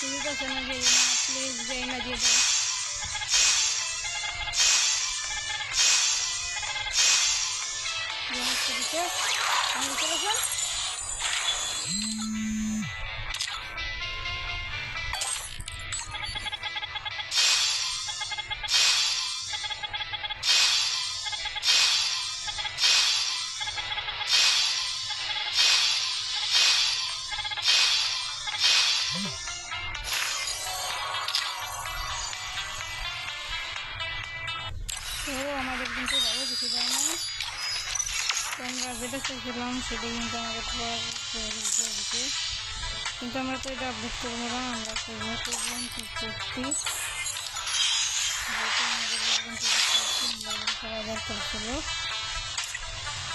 সুযোগ আছে না যে না প্লিজ যাই না দিয়ে দাও আমি করেছেন তো আমাদের কিন্তু ভালো কিছু দেয় না তো আমরা যেটা চাইছিলাম সেটাই কিন্তু আমাদের দিচ্ছে কিন্তু আমরা তো এটা আপডেট করবো না আমরা করবো প্রোগ্রাম করছি যেহেতু আমাদের দরকার ছিল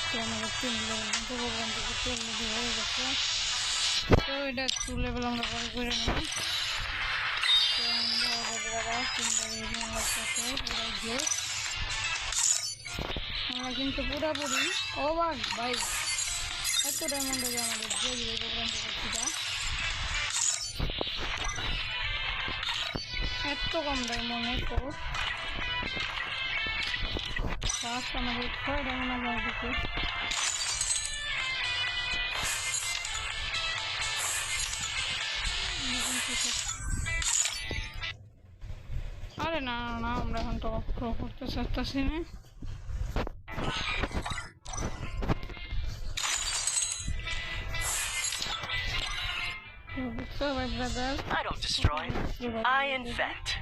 তো আমাদের 3 লেভেল কিন্তু প্রোগ্রাম করতে অলরেডি হয়ে গেছে তো এটা 2 লেভেল আমরা পরে করে নেব তো আমরা আবার 3 লেভেল আমার কাছে পুরো আমরা কিন্তু পুরোপুরি অবাক ভাই এত ডায়মন্ড আছে আমাদের যে প্রোগ্রামটা করছি এত কম ডায়মন্ডে তো ফার্স্ট আমাদের 6 ডায়মন্ড আমার দিকে আরে না না আমরা এখন তো প্রো করতে চাচ্ছি না I don't destroy, I infect.